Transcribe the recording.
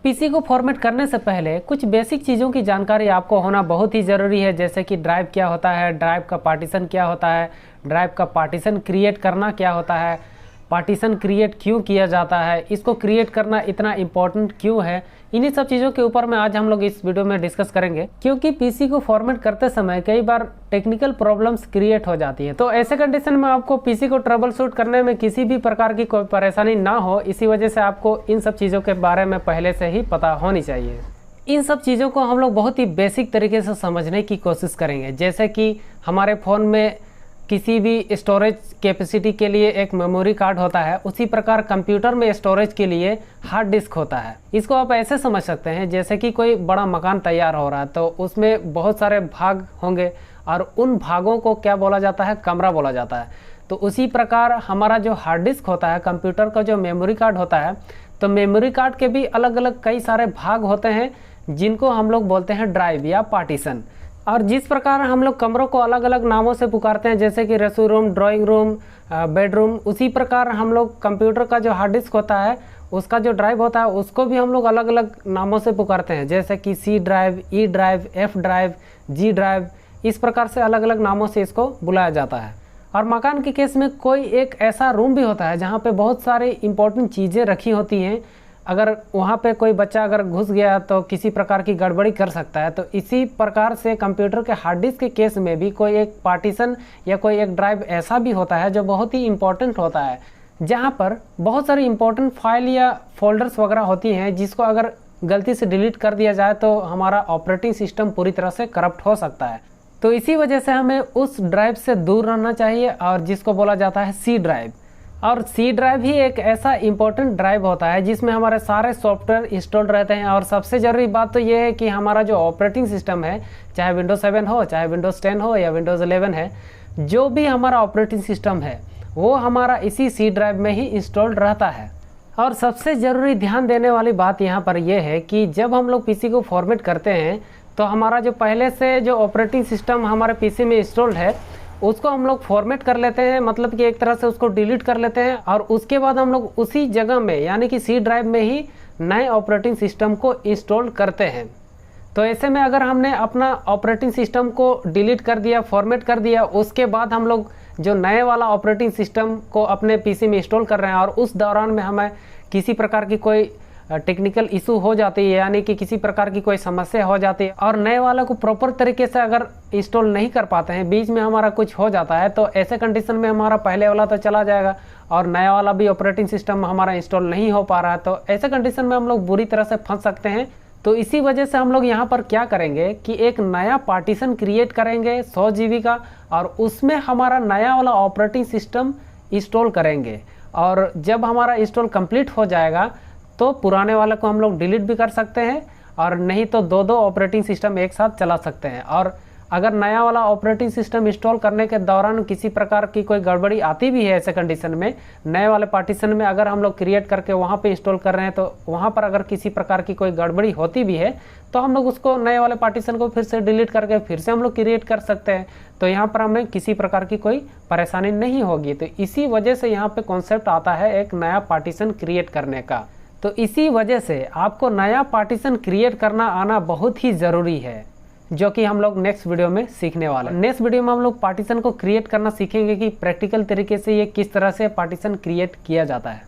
PC को format करने से पहले कुछ बेसिक चीज़ों की जानकारी आपको होना बहुत ही ज़रूरी है, जैसे कि ड्राइव क्या होता है, ड्राइव का पार्टीशन क्या होता है, ड्राइव का पार्टीशन क्रिएट करना क्या होता है, पार्टीशन क्रिएट क्यों किया जाता है, इसको क्रिएट करना इतना इम्पोर्टेंट क्यों है। इन्हीं सब चीज़ों के ऊपर में आज हम लोग इस वीडियो में डिस्कस करेंगे, क्योंकि पीसी को फॉर्मेट करते समय कई बार टेक्निकल प्रॉब्लम्स क्रिएट हो जाती है। तो ऐसे कंडीशन में आपको पीसी को ट्रबल शूट करने में किसी भी प्रकार की कोई परेशानी ना हो, इसी वजह से आपको इन सब चीज़ों के बारे में पहले से ही पता होनी चाहिए। इन सब चीज़ों को हम लोग बहुत ही बेसिक तरीके से समझने की कोशिश करेंगे, जैसे कि हमारे फ़ोन में किसी भी स्टोरेज कैपेसिटी के लिए एक मेमोरी कार्ड होता है, उसी प्रकार कंप्यूटर में स्टोरेज के लिए हार्ड डिस्क होता है। इसको आप ऐसे समझ सकते हैं जैसे कि कोई बड़ा मकान तैयार हो रहा है, तो उसमें बहुत सारे भाग होंगे और उन भागों को क्या बोला जाता है, कमरा बोला जाता है। तो उसी प्रकार हमारा जो हार्ड डिस्क होता है, कंप्यूटर का जो मेमोरी कार्ड होता है, तो मेमोरी कार्ड के भी अलग अलग कई सारे भाग होते हैं जिनको हम लोग बोलते हैं ड्राइव या पार्टीशन। और जिस प्रकार हम लोग कमरों को अलग अलग नामों से पुकारते हैं, जैसे कि restroom room, drawing room, bedroom, उसी प्रकार हम लोग कंप्यूटर का जो हार्ड डिस्क होता है उसका जो ड्राइव होता है उसको भी हम लोग अलग अलग नामों से पुकारते हैं, जैसे कि C drive, E drive, F drive, G drive. इस प्रकार से अलग अलग नामों से इसको बुलाया जाता है। और मकान के केस में कोई एक ऐसा रूम भी होता है जहाँ पे बहुत सारी इंपॉर्टेंट चीज़ें रखी होती हैं। अगर वहाँ पे कोई बच्चा अगर घुस गया तो किसी प्रकार की गड़बड़ी कर सकता है। तो इसी प्रकार से कंप्यूटर के हार्ड डिस्क के केस में भी कोई एक पार्टीशन या कोई एक ड्राइव ऐसा भी होता है जो बहुत ही इम्पोर्टेंट होता है, जहाँ पर बहुत सारी इंपॉर्टेंट फाइल या फोल्डर्स वगैरह होती हैं, जिसको अगर गलती से डिलीट कर दिया जाए तो हमारा ऑपरेटिंग सिस्टम पूरी तरह से करप्ट हो सकता है। तो इसी वजह से हमें उस ड्राइव से दूर रहना चाहिए, और जिसको बोला जाता है सी ड्राइव। और सी ड्राइव ही एक ऐसा इंपॉर्टेंट ड्राइव होता है जिसमें हमारे सारे सॉफ्टवेयर इंस्टॉल्ड रहते हैं। और सबसे ज़रूरी बात तो ये है कि हमारा जो ऑपरेटिंग सिस्टम है, चाहे विंडोज़ 7 हो, चाहे विंडोज़ 10 हो या विंडोज़ 11 है, जो भी हमारा ऑपरेटिंग सिस्टम है वो हमारा इसी सी ड्राइव में ही इंस्टॉल्ड रहता है। और सबसे ज़रूरी ध्यान देने वाली बात यहाँ पर यह है कि जब हम लोग पीसी को फॉर्मेट करते हैं तो हमारा जो पहले से जो ऑपरेटिंग सिस्टम हमारे पीसी में इंस्टॉल्ड है उसको हम लोग फॉर्मेट कर लेते हैं, मतलब कि एक तरह से उसको डिलीट कर लेते हैं, और उसके बाद हम लोग उसी जगह में यानी कि सी ड्राइव में ही नए ऑपरेटिंग सिस्टम को इंस्टॉल करते हैं। तो ऐसे में अगर हमने अपना ऑपरेटिंग सिस्टम को डिलीट कर दिया, फॉर्मेट कर दिया, उसके बाद हम लोग जो नए वाला ऑपरेटिंग सिस्टम को अपने पीसी में इंस्टॉल कर रहे हैं और उस दौरान में हमें किसी प्रकार की कोई टेक्निकल इशू हो जाती है, यानी कि किसी प्रकार की कोई समस्या हो जाती है और नए वाला को प्रॉपर तरीके से अगर इंस्टॉल नहीं कर पाते हैं, बीच में हमारा कुछ हो जाता है, तो ऐसे कंडीशन में हमारा पहले वाला तो चला जाएगा और नया वाला भी ऑपरेटिंग सिस्टम हमारा इंस्टॉल नहीं हो पा रहा है। तो ऐसे कंडीशन में हम लोग बुरी तरह से फंस सकते हैं। तो इसी वजह से हम लोग यहाँ पर क्या करेंगे कि एक नया पार्टीशन क्रिएट करेंगे 100 GB का, और उसमें हमारा नया वाला ऑपरेटिंग सिस्टम इंस्टॉल करेंगे। और जब हमारा इंस्टॉल कंप्लीट हो जाएगा तो पुराने वाले को हम लोग डिलीट भी कर सकते हैं, और नहीं तो दो ऑपरेटिंग सिस्टम एक साथ चला सकते हैं। और अगर नया वाला ऑपरेटिंग सिस्टम इंस्टॉल करने के दौरान किसी प्रकार की कोई गड़बड़ी आती भी है, ऐसे कंडीशन में नए वाले पार्टीशन में अगर हम लोग क्रिएट करके वहाँ पे इंस्टॉल कर रहे हैं, तो वहाँ पर अगर किसी प्रकार की कोई गड़बड़ी होती भी है तो हम लोग उसको नए वाले पार्टीशन को फिर से डिलीट करके फिर से हम लोग क्रिएट कर सकते हैं। तो यहाँ पर हमें किसी प्रकार की कोई परेशानी नहीं होगी। तो इसी वजह से यहाँ पे कॉन्सेप्ट आता है एक नया पार्टीशन क्रिएट करने का। तो इसी वजह से आपको नया पार्टीशन क्रिएट करना आना बहुत ही ज़रूरी है, जो कि हम लोग नेक्स्ट वीडियो में सीखने वाले हैं। नेक्स्ट वीडियो में हम लोग पार्टीशन को क्रिएट करना सीखेंगे कि प्रैक्टिकल तरीके से ये किस तरह से पार्टीशन क्रिएट किया जाता है।